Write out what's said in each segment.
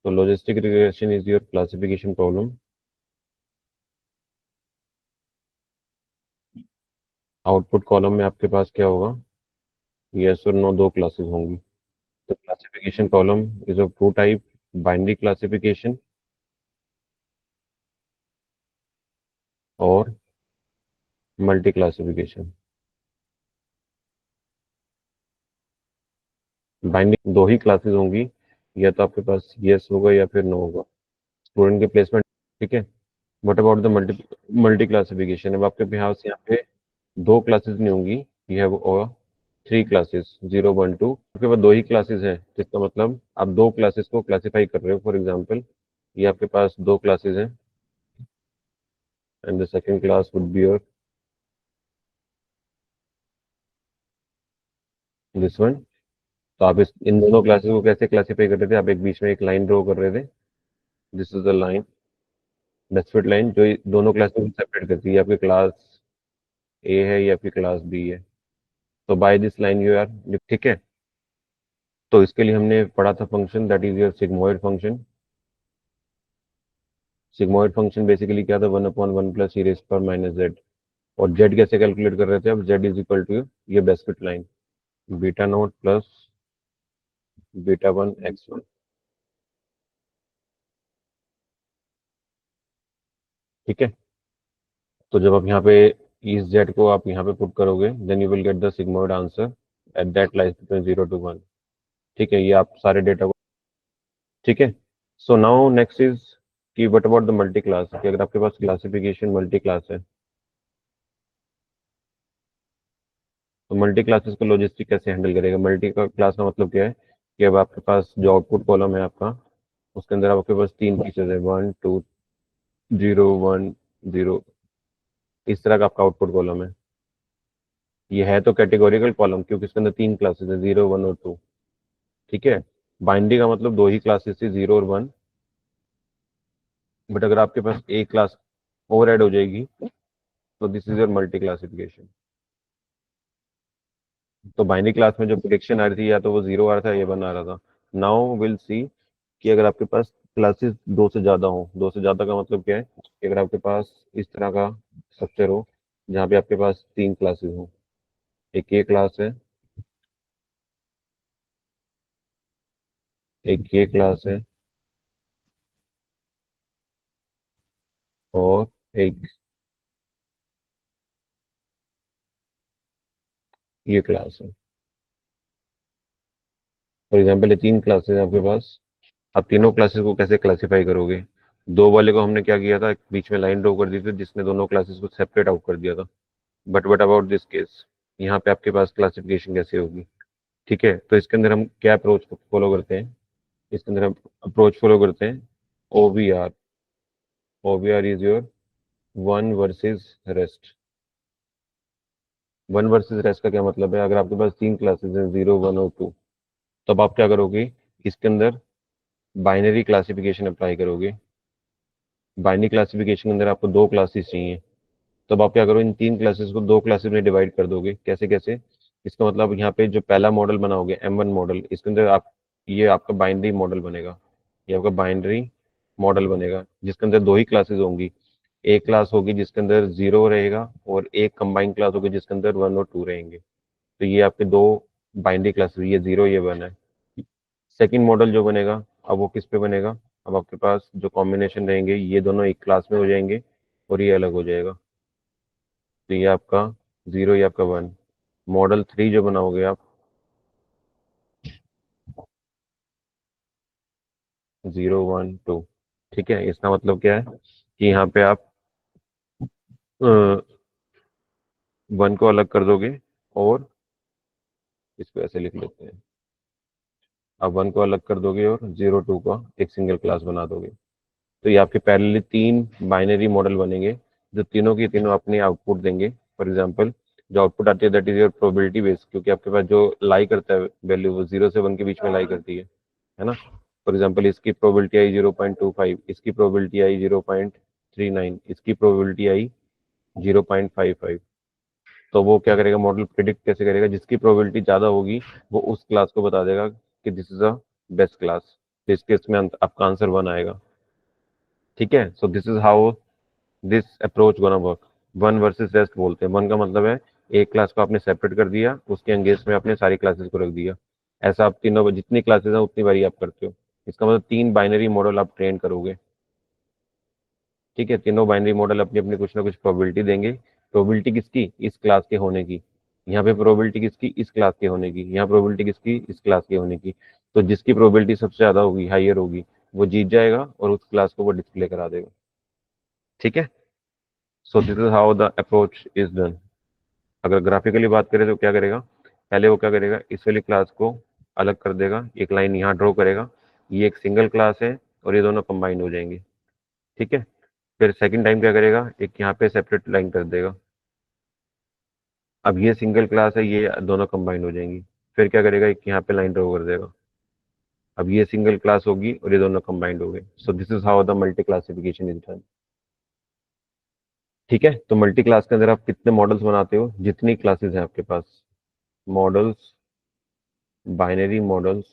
तो logistic regression is your classification problem. Output column में आपके पास क्या होगा, यस और नो दो क्लासेस होंगी। तो classification column is of two type, binary classification और मल्टी क्लासिफिकेशन। बाइनरी दो ही क्लासेस होंगी, या तो आपके पास यस होगा या फिर नो होगा, स्टूडेंट के प्लेसमेंट। ठीक है। What about the multi multi classification, अब आपके पास यहाँ पे दो क्लासेस नहीं होंगी, यू हैव थ्री क्लासेस, 0 1 2। आपके पास दो ही क्लासेस हैं, जिसका मतलब आप दो क्लासेस को क्लासिफाई कर रहे हो। फॉर एग्जांपल ये आपके पास दो क्लासेस हैं, and the second class would be your this one. तो आप इन दोनों क्लासेस को कैसे क्लासिफाई कर रहे थे, आप एक बीच में एक लाइन ड्रॉ कर रहे थे। दिस इज द लाइन, डेस्पेट लाइन, जो दोनों क्लासेस को सेपरेट करती है, आपकी क्लास ए है या फिर क्लास बी है। तो by this line you are, ठीक है। तो इसके लिए हमने पढ़ा था function, that is your sigmoid function. Sigmoid function basically क्या था, 1/1 + e⁻⁻z। और जेड कैसे कैलकुलेट कर रहे थे, अब जेड इज इक्वल टू ये बेस्केट line, beta naught plus β1 x1। ठीक है। तो जब आप यहाँ पे इस जेड को आप यहाँ पे पुट करोगे, then you will get the sigmoid answer at that lies between 0 to 1। ठीक है, ये आप सारे डेटा को, ठीक है। सो नाउ नेक्स्ट इज कि what about the multi class, कि अगर आपके पास क्लासिफिकेशन मल्टी क्लास है, तो मल्टी क्लासेस को लॉजिस्टिक कैसे हैंडल करेगा। मल्टी का क्लास का मतलब क्या है कि अब आपके पास जो आउटपुट कॉलम है आपका, उसके अंदर आपके पास तीन पीसेज है, 1 2 0 1 0। इस तरह का आपका आउटपुट कॉलम है। ये है तो कैटेगोरिकल कॉलम, क्योंकि इसके अंदर तीन क्लासेस है, 0 1 और 2। ठीक है। बाइनरी का मतलब दो ही क्लासेस थी, 0 और 1। बट अगर आपके पास एक क्लास ओवर ऐड हो जाएगी, तो this is your multi classification. तो बाइनरी क्लास में जो प्रिडिक्शन आ रही थी, या तो वो 0 आ रहा था या 1 आ रहा था। नाउ विल सी कि अगर आपके पास क्लासेस दो से ज्यादा हो, दो से ज्यादा का मतलब क्या है कि अगर आपके पास इस तरह का स्ट्रक्चर हो, जहाँ पे आपके पास तीन क्लासेस हो, एक ये क्लास है, एक ये क्लास है, और एक ये क्लास है। फॉर एग्जाम्पल ये तीन क्लासेस है आपके पास। आप तीनों क्लासेस को कैसे क्लासिफाई करोगे। दो वाले को हमने क्या किया था, बीच में लाइन ड्रॉ कर दी थी, जिसने दोनों क्लासेस को सेपरेट आउट कर दिया था। But what about this case, यहाँ पे आपके पास क्लासिफिकेशन कैसे होगी। ठीक है। तो इसके अंदर हम क्या अप्रोच फॉलो करते हैं, इसके अंदर हम अप्रोच फॉलो करते हैं OVR। OVR is your one versus rest. One versus rest का क्या मतलब है, अगर आपके पास तीन क्लासेस हैं, 0 1 और 2, तब आप क्या करोगे, इसके अंदर बाइनरी क्लासिफिकेशन अप्लाई करोगे। बाइनरी क्लासिफिकेशन के अंदर आपको दो क्लासेस चाहिए, तब आप क्या करो, इन तीन क्लासेस को दो क्लासेस में डिवाइड कर दोगे। कैसे कैसे, इसका मतलब यहाँ पे जो पहला मॉडल बनाओगे M1 मॉडल, इसके अंदर आप, ये आपका बाइनरी मॉडल बनेगा। ये आपका बाइनरी मॉडल बनेगा, जिसके अंदर दो ही क्लासेस होंगी। एक क्लास होगी जिसके अंदर 0 रहेगा, और एक कंबाइंड क्लास होगी जिसके अंदर 1 और 2 रहेंगे। तो ये आपके दो बाइनरी क्लासेस, ये 0 ये 1 है। सेकेंड मॉडल जो बनेगा, अब वो किस पे बनेगा, अब आपके पास जो कॉम्बिनेशन रहेंगे, ये दोनों एक क्लास में हो जाएंगे और ये अलग हो जाएगा। तो ये आपका 0, ये आपका 1। मॉडल 3 जो बनाओगे आप, 0 1 2। ठीक है। इसका मतलब क्या है कि यहाँ पे आप 1 को अलग कर दोगे, और इसको ऐसे लिख लेते हैं, आप 1 को अलग कर दोगे और 0 2 का एक सिंगल क्लास बना दोगे। तो ये आपके पैरेलली तीन बाइनरी मॉडल बनेंगे, जो तीनों की तीनों अपने आउटपुट देंगे। फॉर एग्जांपल जो आउटपुट आती है, that is your probability base, क्योंकि आपके पास जो लाई करता है वैल्यू, वो 0 से 1 के बीच में लाई करती है ना। फॉर एग्जांपल इसकी प्रोबेबिलिटी आई 0.25, इसकी प्रोबेबिलिटी आई 0.39, इसकी प्रोबेबिलिटी आई 0.55। तो वो क्या करेगा, मॉडल प्रिडिक्ट कैसे करेगा, जिसकी प्रोबेबिलिटी ज़्यादा होगी वो उस क्लास को बता देगा कि this is a best class. तो इस केस में आपका आंसर 1 आएगा। ठीक है, सो this is how this approach gonna work. One versus rest बोलते हैं। वन का मतलब है एक क्लास को आपने सेपरेट कर दिया, उसके एंगेज में आपने सारी क्लासेस को रख दिया। ऐसा आप तीनों जितनी क्लासेस हैं उतनी बारी आप करते हो। इसका मतलब 3 बाइनरी मॉडल आप ट्रेन करोगे। ठीक है, तीनों बाइनरी मॉडल अपनी अपनी कुछ ना कुछ प्रोबेबिलिटी देंगे। प्रोबेबिलिटी किसकी? इस क्लास के होने की। यहाँ पे प्रोबेबिलिटी किसकी? इस क्लास के होने की। यहाँ प्रोबेबिलिटी किसकी? इस क्लास के होने की। तो जिसकी प्रोबेबिलिटी सबसे ज्यादा होगी, हाइयर होगी, वो जीत जाएगा और उस क्लास को वो डिस्प्ले करा देगा। ठीक है, सो this is how the approach is done. अगर ग्राफिकली बात करें तो क्या करेगा? पहले वो क्या करेगा, इस वाली क्लास को अलग कर देगा, एक लाइन यहाँ ड्रॉ करेगा, ये एक सिंगल क्लास है और ये दोनों कंबाइंड हो जाएंगे। ठीक है, फिर सेकंड टाइम क्या करेगा, एक यहाँ पे सेपरेट लाइन कर देगा। अब ये सिंगल क्लास है, ये दोनों कंबाइंड हो जाएंगी। फिर क्या करेगा, एक यहाँ पे लाइन ड्रॉ कर देगा। अब ये सिंगल क्लास होगी और ये दोनों कंबाइंड हो गए। सो this is how the multi classification is done. ठीक है, तो मल्टी क्लास के अंदर आप कितने मॉडल्स बनाते हो? जितनी क्लासेस हैं आपके पास। Models, binary models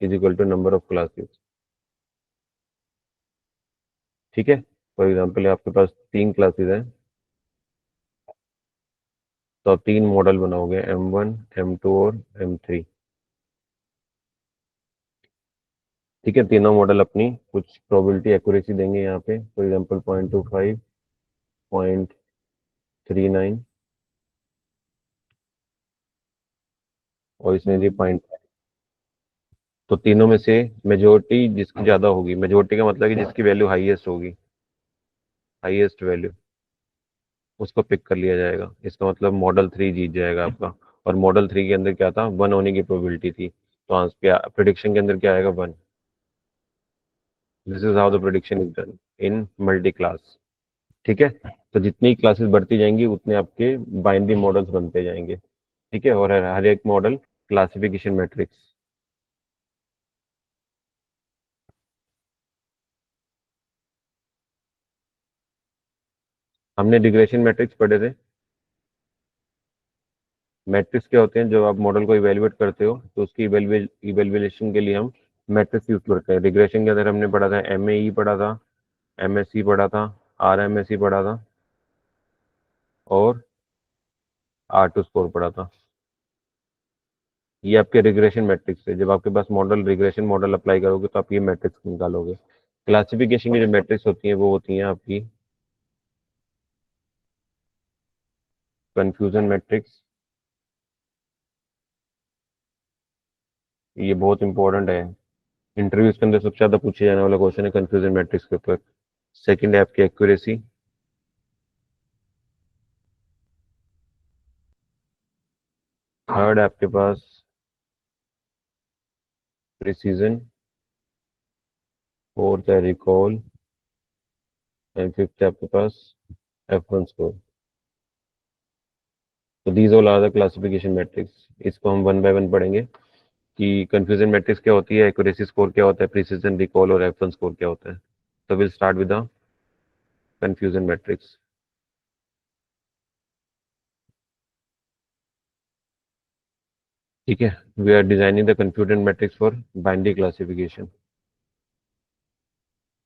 is equal to number of classes. ठीक है, फॉर एग्जाम्पल आपके पास 3 क्लासेस हैं, तो आप 3 मॉडल बनाओगे, M1, M2 और M3। ठीक है, तीनों मॉडल अपनी कुछ प्रोबेबिलिटी एक्यूरेसी देंगे यहाँ पे, फॉर एग्जाम्पल 0.25, 0.39 और इसमें जी 0.5। तो तीनों में से मेजोरिटी जिसकी ज्यादा होगी, मेजोरिटी का मतलब कि जिसकी वैल्यू हाईएस्ट होगी, हाईएस्ट वैल्यू, उसको पिक कर लिया जाएगा। इसका मतलब मॉडल 3 जीत जाएगा आपका। और मॉडल 3 के अंदर क्या था? 1 होने की प्रोबेबिलिटी थी, तो आंसर प्रिडिक्शन के अंदर क्या आएगा? 1। This is how the prediction is done in multi class. ठीक है, तो जितनी क्लासेस बढ़ती जाएंगी उतने आपके बाइनरी मॉडल्स बनते जाएंगे। ठीक है, और हर एक मॉडल क्लासिफिकेशन मैट्रिक्स। हमने रिग्रेशन मैट्रिक्स पढ़े थे। मैट्रिक्स क्या होते हैं? जब आप मॉडल को इवेल्युएट करते हो तो उसकी इवेल्युएशन के लिए हम मैट्रिक्स यूज करते हैं। रिग्रेशन के अंदर हमने पढ़ा था, MAE पढ़ा था, MSE पढ़ा था, RMSE पढ़ा था और R2 स्कोर पढ़ा था। ये आपके रिग्रेशन मैट्रिक्स है। जब आपके पास मॉडल रिग्रेशन मॉडल अप्लाई करोगे तो आप ये मैट्रिक्स निकालोगे। क्लासिफिकेशन की जो मैट्रिक्स होती हैं वो होती हैं आपकी कंफ्यूजन मैट्रिक्स। ये बहुत इंपॉर्टेंट है, इंटरव्यूज के अंदर सबसे ज्यादा पूछे जाने वाला क्वेश्चन है कंफ्यूजन मैट्रिक्स के ऊपर। सेकंड है आपकी एक्यूरेसी। थर्ड है आपके पास प्रिसीजन। फोर्थ है रिकॉल। एंड फिफ्थ है आपके पास F1 स्कोर। तो these all are the classification metrics. इसको हम वन बाय वन पढ़ेंगे कि कंफ्यूजन मैट्रिक्स क्या होती है, एक्यूरेसी स्कोर क्या होता है, प्रिसीजन, रिकॉल और F1 स्कोर क्या होता है। तो will start with the confusion matrix. ठीक है, we are designing the confusion matrix for binary classification.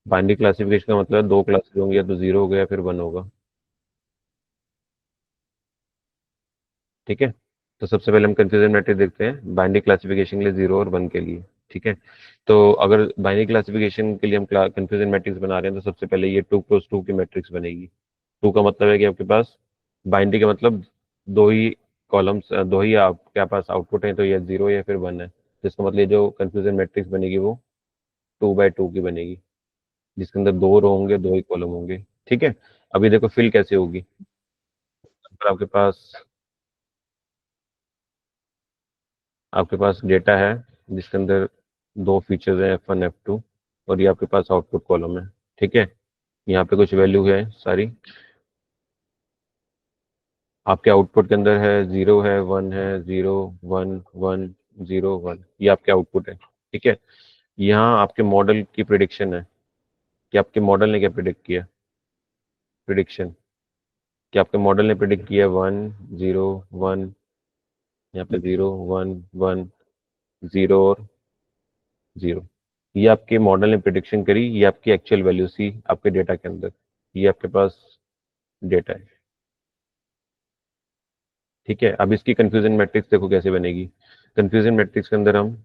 Binary classification का मतलब 2 क्लासेस होंगी, या तो 0 होगा या फिर 1 होगा। ठीक है, तो सबसे पहले हम कंफ्यूजन मैट्रिक्स देखते हैं बाइनरी क्लासिफिकेशन के लिए, 0 और 1 के लिए। ठीक है, तो अगर बाइनरी क्लासिफिकेशन के लिए हम कंफ्यूजन मैट्रिक्स बना रहे हैं तो सबसे पहले ये 2 × 2 की मैट्रिक्स बनेगी। 2 का मतलब है कि आपके पास बाइनरी का मतलब दो ही कॉलम्स, दो ही आपके पास आउटपुट है, तो ये 0 या फिर 1 है। तो इसका मतलब ये जो कंफ्यूजन मैट्रिक्स बनेगी वो 2 × 2 की बनेगी, जिसके अंदर 2 रो होंगे, 2 ही कॉलम होंगे। ठीक है, अभी देखो फिल कैसे होगी। अगर आपके पास डेटा है जिसके अंदर 2 फीचर्स हैं, F1, F2, और ये आपके पास आउटपुट कॉलम है। ठीक है, यहाँ पे कुछ वैल्यू है सारी, आपके आउटपुट के अंदर है, 0 है, 1 है, 0 1 1 0 1, ये आपके आउटपुट है। ठीक है, यहाँ आपके मॉडल की प्रिडिक्शन है कि आपके मॉडल ने क्या प्रिडिक्ट किया। प्रिडिक्शन कि आपके मॉडल ने प्रिडिक्ट किया 1 0 1, यहाँ पे 0 1 1 0 और 0। ये आपके मॉडल ने प्रिडिक्शन करी, ये आपकी एक्चुअल वैल्यू थी आपके डेटा के अंदर, ये आपके पास डेटा है। ठीक है, अब इसकी कंफ्यूजन मैट्रिक्स देखो कैसे बनेगी। कंफ्यूजन मैट्रिक्स के अंदर हम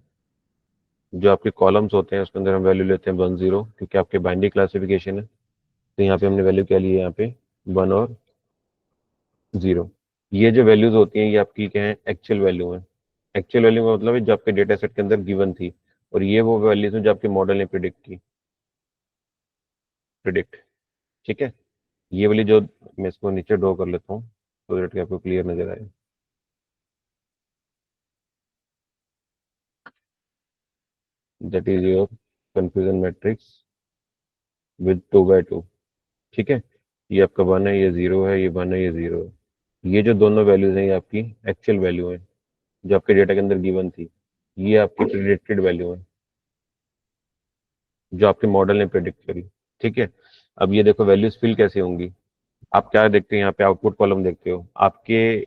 जो आपके कॉलम्स होते हैं उसके अंदर हम वैल्यू लेते हैं 1 0, क्योंकि आपके बाइनरी क्लासिफिकेशन है। तो यहाँ पे हमने वैल्यू क्या ली है, यहाँ पे 1 और 0। ये जो वैल्यूज होती हैं ये आपकी क्या है, एक्चुअल वैल्यू है। एक्चुअल वैल्यू का मतलब है जो आपके डेटा सेट के अंदर गिवन थी, और ये वो वैल्यूज हैं जो आपके मॉडल ने प्रिडिक्ट। ठीक है, ये वाली जो, मैं इसको नीचे ड्रॉ कर लेता हूँ तो दैट आपको क्लियर नजर आए। That is your confusion matrix with 2 by 2। ठीक है, ये आपका 1 है, ये 0 है, ये 1 है, ये 0 है। ये जो दोनों वैल्यूज हैं ये आपकी एक्चुअल वैल्यू है जो आपके डेटा के अंदर गिवन थी। ये आपकी प्रिडिक्टेड वैल्यू है जो आपके मॉडल ने प्रिडिक्ट करी। ठीक है, अब ये देखो वैल्यूज फिल कैसे होंगी। आप क्या देखते हैं, यहाँ पे आउटपुट कॉलम देखते हो। आपके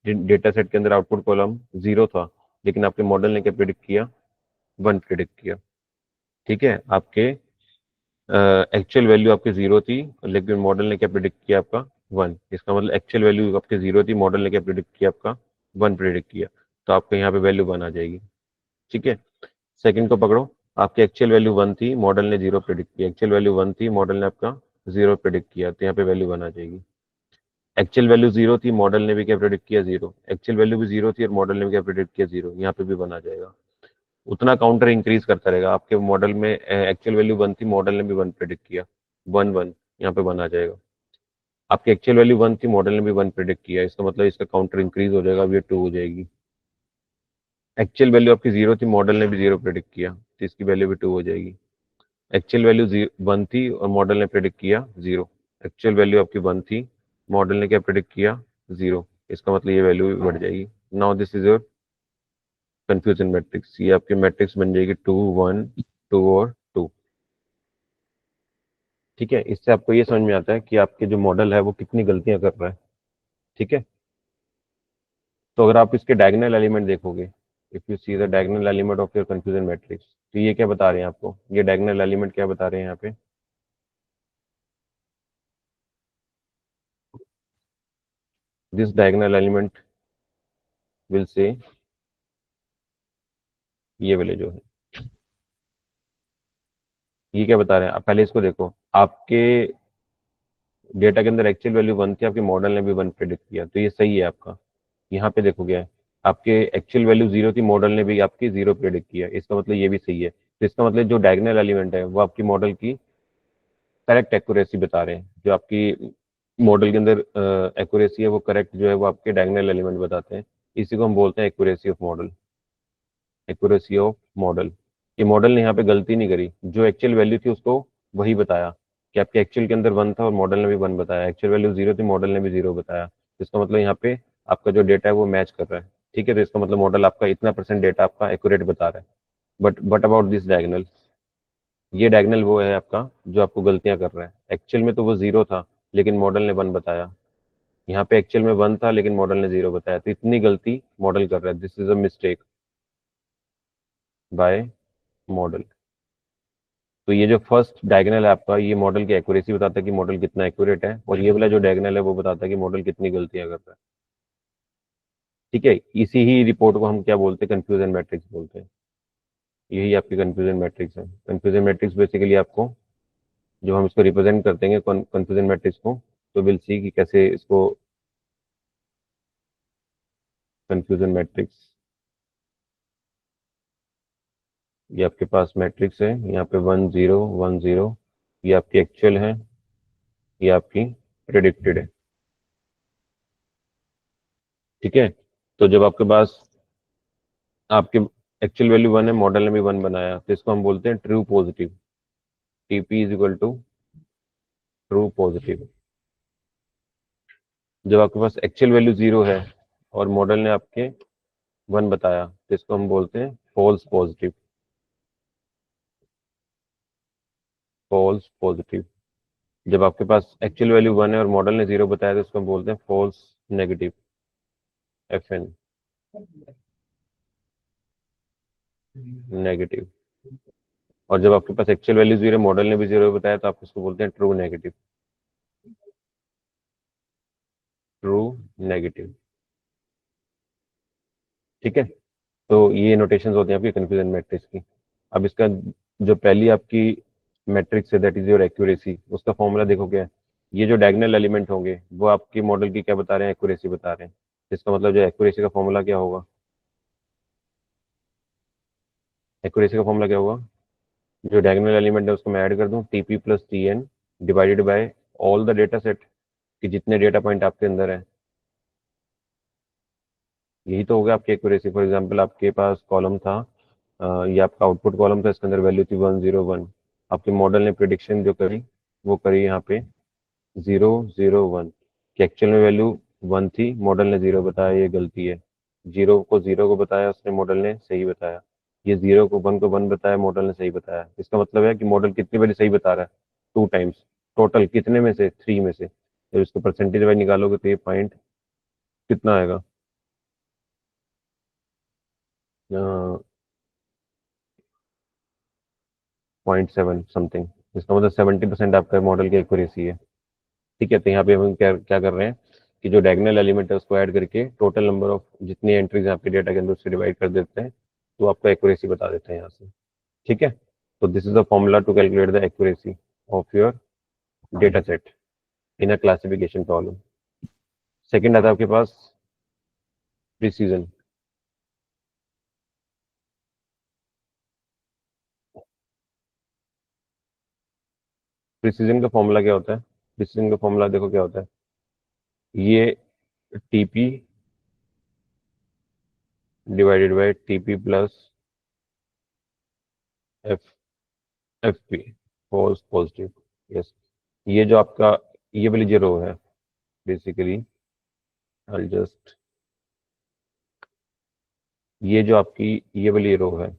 डेटा सेट के अंदर आउटपुट कॉलम 0 था, लेकिन आपके मॉडल ने क्या प्रिडिक्ट किया, 1 प्रिडिक्ट किया। ठीक है, आपके एक्चुअल वैल्यू आपकी 0 थी, लेकिन मॉडल ने क्या प्रिडिक्ट किया, आपका 1। इसका मतलब एक्चुअल वैल्यू आपकी 0 थी, मॉडल ने क्या प्रिडिक्ट किया, आपका 1 प्रिडिक्ट किया। तो आपको यहाँ पे वैल्यू 1 आ जाएगी। ठीक है, सेकंड को पकड़ो। आपकी एक्चुअल वैल्यू 1 थी, मॉडल ने 0 प्रिडिक्ट किया। एक्चुअल वैल्यू 1 थी, मॉडल ने आपका 0 प्रिडिक्ट किया, तो यहाँ पे वैल्यू 1 आ जाएगी। एक्चुअल वैल्यू 0 थी, मॉडल ने भी क्या प्रिडिक्ट किया, 0। एक्चुअल वैल्यू भी 0 थी और मॉडल ने भी क्या प्रिडिक्ट किया, 0। यहाँ पे भी 1 आ जाएगा। उतना काउंटर इंक्रीज करता रहेगा। आपके मॉडल में एक्चुअल वैल्यू 1 थी, मॉडल ने भी 1 प्रिडिक्ट किया, 1 1, यहाँ पे 1 आ जाएगा। आपकी एक्चुअल वैल्यू 1 थी, मॉडल ने भी 1 प्रिडिक्ट किया, इसका मतलब इसका काउंटर इंक्रीज हो जाएगा, अब ये 2 हो जाएगी। एक्चुअल वैल्यू आपकी 0 थी, मॉडल ने भी 0 प्रिडिक्ट किया, तो इसकी वैल्यू भी 2 हो जाएगी। एक्चुअल वैल्यू 1 थी और मॉडल ने प्रिडिक्ट किया 0। एक्चुअल वैल्यू आपकी 1 थी, मॉडल ने क्या प्रिडिक्ट किया, 0। इसका मतलब ये वैल्यू भी बढ़ जाएगी। Now this is your confusion matrix. ये आपकी मैट्रिक्स बन जाएगी 2 1 2 और 2। ठीक है, इससे आपको ये समझ में आता है कि आपके जो मॉडल है वो कितनी गलतियां कर रहा है। ठीक है, तो अगर आप इसके डायगोनल एलिमेंट देखोगे, if you see the diagonal element of your confusion matrix, तो ये क्या बता रहे हैं आपको, ये डायगोनल एलिमेंट क्या बता रहे हैं यहाँ पे। This diagonal element will say, ये वाले जो है, ये क्या बता रहे हैं। आप पहले इसको देखो। आपके डेटा के अंदर एक्चुअल वैल्यू 1 थी, आपके मॉडल ने भी 1 प्रिडिक्ट किया, तो ये सही है आपका। यहाँ पे देखो क्या है, आपके एक्चुअल वैल्यू 0 थी, मॉडल ने भी आपकी 0 प्रिडिक्ट किया, इसका मतलब ये भी सही है। तो इसका मतलब जो डायगोनल एलिमेंट है वो आपकी मॉडल की करेक्ट एक्यूरेसी बता रहे हैं। जो आपकी मॉडल के अंदर एक्यूरेसी है वो करेक्ट जो है वो आपके डायगोनल एलिमेंट बताते हैं। इसी को हम बोलते हैं accuracy of model. Accuracy of model. ये मॉडल ने यहाँ पे गलती नहीं करी, जो एक्चुअल वैल्यू थी उसको वही बताया, कि आपके एक्चुअल के अंदर 1 था और मॉडल ने भी 1 बताया। एक्चुअल वैल्यू 0 थी, मॉडल ने भी 0 बताया। तो इसका मतलब यहाँ पे आपका जो डेटा है वो मैच कर रहा है। ठीक है, तो इसका मतलब मॉडल आपका इतना % डेटा आपका एक्यूरेट बता रहा है। बट अबाउट दिस डायगोनल, ये डायगोनल वो है आपका जो आपको गलतियां कर रहा है। एक्चुअल में तो वो 0 था, लेकिन मॉडल ने 1 बताया। यहाँ पे एक्चुअल में 1 था, लेकिन मॉडल ने 0 बताया, तो इतनी गलती मॉडल कर रहा है। This is a mistake by model. तो ये जो फर्स्ट डायगोनल है आपका, ये मॉडल की एक्यूरेसी बताता है कि मॉडल कितना एक्यूरेट है, और ये वाला जो डायगोनल है वो बताता है कि मॉडल कितनी गलतियां कर रहा है। ठीक है, इसी ही रिपोर्ट को हम क्या बोलते हैं, कंफ्यूजन मैट्रिक्स बोलते हैं। यही आपकी कंफ्यूजन मैट्रिक्स है। कंफ्यूजन मैट्रिक्स बेसिकली आपको, जो हम इसको रिप्रेजेंट करते हैं कंफ्यूजन मैट्रिक्स को, तो विल सी कि कैसे इसको कंफ्यूजन मैट्रिक्स, ये आपके पास मैट्रिक्स है, यहाँ पे 1 0 1 0, ये आपकी एक्चुअल है, ये आपकी प्रिडिक्टेड है। ठीक है, तो जब आपके पास आपके एक्चुअल वैल्यू 1 है, मॉडल ने भी 1 बनाया, तो इसको हम बोलते हैं true positive. TP is equal to true positive. जब आपके पास एक्चुअल वैल्यू 0 है और मॉडल ने आपके 1 बताया, तो इसको हम बोलते हैं फॉल्स पॉजिटिव। False positive. जब आपके पास एक्चुअल वैल्यू 1 है और मॉडल ने 0 बताया, तो इसको हम बोलते हैं फॉल्स नेगेटिव। FN, negative. और जब आपके पास एक्चुअल वैल्यू जीरो, मॉडल ने भी जीरो बताया, तो आप इसको बोलते हैं ट्रू नेगेटिव। ट्रू नेगेटिव, ठीक है। तो ये नोटेशंस होते हैं आपकी कंफ्यूजन मैट्रिक्स की। अब इसका जो पहली आपकी मैट्रिक्स है दैट इज योर एक्यूरेसी, उसका फॉर्मूला देखो क्या है। ये जो डायगोनल एलिमेंट होंगे वो आपके मॉडल की क्या बता रहे हैं, एक्यूरेसी बता रहे हैं। इसका मतलब जो एक्यूरेसी का फॉर्मूला क्या होगा, एक्यूरेसी का फॉर्मूला क्या होगा, जो डायगोनल एलिमेंट है उसको मैं ऐड कर दूं, TP plus T N divided by all the data set, कि जितने डेटा पॉइंट आपके अंदर है, यही तो होगा आपकी एक्यूरेसी। फॉर एग्जांपल आपके पास कॉलम था, ये आपका आउटपुट कॉलम था, इसके अंदर वैल्यू थी 101। आपके मॉडल ने प्रिडिक्शन जो करी वो करी यहाँ पे 001, कि एक्चुअल में वैल्यू 1 थी, मॉडल ने 0 बताया, ये गलती है। 0 को बताया उसने, मॉडल ने सही बताया। ये 0 को 1 बताया, मॉडल ने सही बताया। इसका मतलब है कि मॉडल कितनी बारी सही बता रहा है, 2 टाइम्स। टोटल कितने में से, 3 में से। जब इसको परसेंटेज वाइज निकालोगे तो ये पॉइंट कितना आएगा, 0.7 समथिंग। इसका मतलब 70% आपका मॉडल की एक्यूरेसी है। ठीक है, तो यहाँ पे हम क्या क्या कर रहे हैं कि जो डायगोनल एलिमेंट है उसको ऐड करके टोटल नंबर ऑफ जितनी एंट्रीज आपके डेटा के अंदर उससे डिवाइड कर देते हैं, तो आपको एक्यूरेसी बता देते हैं यहाँ से। ठीक है, तो this is the formula to calculate the accuracy of your data set in a classification problem. Second आता है आपके पास प्रिसीजन। प्रिसीजन का फॉर्मूला क्या होता है, प्रिसीजन का फॉर्मूला देखो क्या होता है, ये TP divided by TP plus F, F P, false positive. Yes, ये जो आपका ये वाली जो रो है, बेसिकली आई जस्ट, ये जो आपकी ये वाली रो है,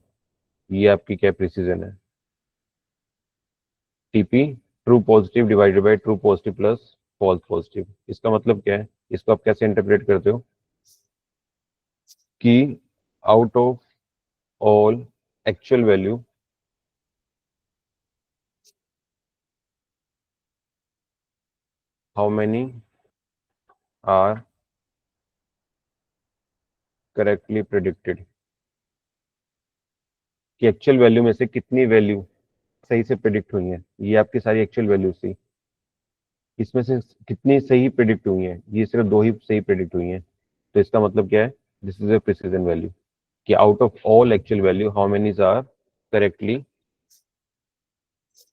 ये आपकी क्या प्रिसीजन है, TP true positive divided by true positive plus false positive. इसका मतलब क्या है, इसको आप कैसे इंटरप्रेट करते हो कि out of all actual value, how many are correctly predicted, कि एक्चुअल वैल्यू में से कितनी वैल्यू सही से प्रिडिक्ट हुई है। ये आपकी सारी एक्चुअल वैल्यू थी, इसमें से कितनी सही प्रिडिक्ट हुई हैं, ये सिर्फ दो ही सही प्रिडिक्ट हुई हैं। तो इसका मतलब क्या है, this is a precision value, कि out of all actual value how many are correctly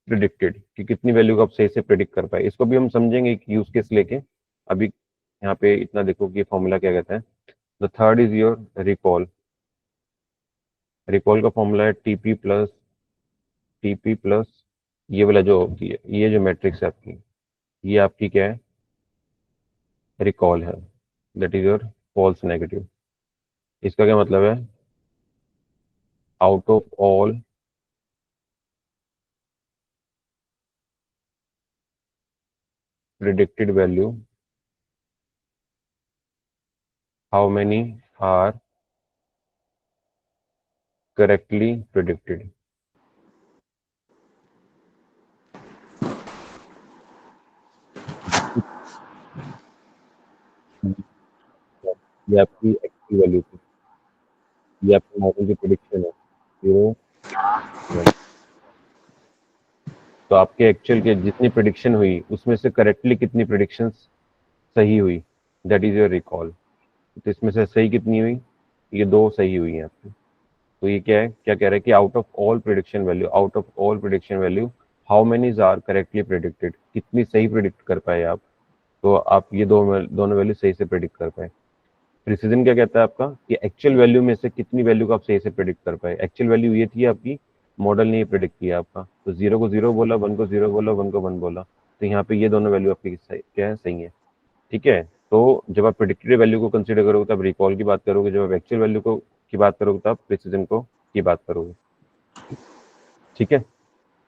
predicted, कि कितनी वैल्यू को आप सही से प्रिडिक्ट कर पाए। इसको भी हम समझेंगे एक यूज केस लेके। अभी यहाँ पे इतना देखो कि फॉर्मूला क्या कहता है। The third is your recall. Recall का फॉर्मूला है टीपी प्लस ये वाला जो होती है, ये जो मैट्रिक्स है आपकी, ये आपकी क्या है, रिकॉल है, that is your false negative. इसका क्या मतलब है, out of all predicted value how many are correctly predicted. ये आपकी एक्चुअल वैल्यू थी, ये आपके मॉडल की प्रिडिक्शन है 0 1। तो आपके एक्चुअल के जितनी प्रिडिक्शन हुई उसमें से करेक्टली कितनी प्रिडिक्शन सही हुई, दैट इज योर रिकॉल। तो इसमें से सही कितनी हुई, ये दो सही हुई हैं आपकी। तो ये क्या है, क्या कह रहा है कि out of all prediction value, out of all prediction value how many are correctly predicted, कितनी सही प्रिडिक्ट कर पाए आप। तो आप ये दोनों वैल्यू सही से प्रिडिक्ट कर पाए। प्रिसीजन क्या कहता है आपका, कि एक्चुअल वैल्यू में से कितनी वैल्यू को आप सही से प्रिडिक्ट कर पाए। एक्चुअल वैल्यू ये थी आपकी, मॉडल ने ये प्रिडिक्ट किया आपका, तो 0 को 0 बोला, 1 को 0 बोला, 1 को 1 बोला। तो यहाँ पे ये दोनों वैल्यू आपकी क्या है, सही है। ठीक है, तो जब आप प्रिडिक्टेड वैल्यू को कंसीडर करोगे तब रिकॉल की बात करोगे, जब आप एक्चुअल वैल्यू को की बात करोगे तब प्रिसीजन को की बात करोगे। ठीक है,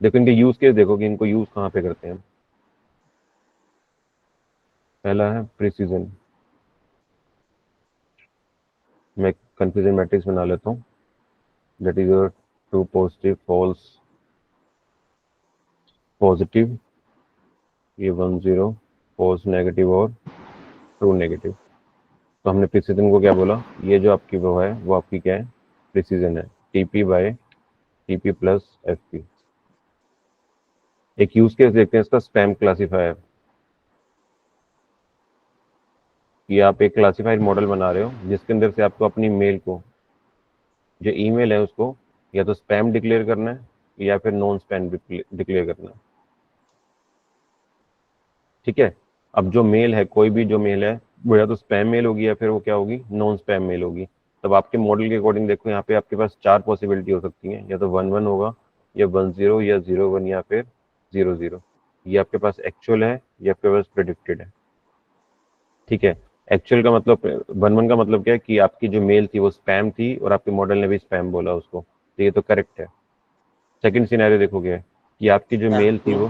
देखो इनके यूज केस देखो कि इनको यूज कहाँ पे करते हैं। पहला है प्रिसीजन, मैं कंफ्यूजन मैट्रिक्स बना लेता हूँ, that is your true positive false positive, ये 10, फॉल्स नेगेटिव और ट्रू नेगेटिव। तो हमने प्रिसीजन को क्या बोला, ये जो आपकी वो है वो आपकी क्या है, प्रिसीजन है, TP by TP plus FP. एक यूज केस देखते हैं इसका, स्पैम क्लासीफायर। कि आप एक क्लासीफाइड मॉडल बना रहे हो जिसके अंदर से आपको अपनी मेल को, जो ईमेल है उसको या तो स्पैम डिक्लेयर करना है या फिर नॉन स्पैम डिक्लेयर करना है। ठीक है, अब जो मेल है, कोई भी जो मेल है वो या तो स्पैम मेल होगी या फिर वो क्या होगी, नॉन स्पैम मेल होगी। तब आपके मॉडल के अकॉर्डिंग देखो, यहाँ पे आपके पास 4 पॉसिबिलिटी हो सकती हैं, या तो 11 होगा, या 10 या 01 या फिर 00। ये आपके पास एक्चुअल है या आपके पास प्रेडिक्टेड है। ठीक है, एक्चुअल का मतलब, 11 का मतलब क्या है कि आपकी जो मेल थी वो स्पैम थी और आपके मॉडल ने भी स्पैम बोला उसको, तो ये तो करेक्ट है। सेकंड सिनेरियो देखोगे कि आपकी जो मेल थी वो,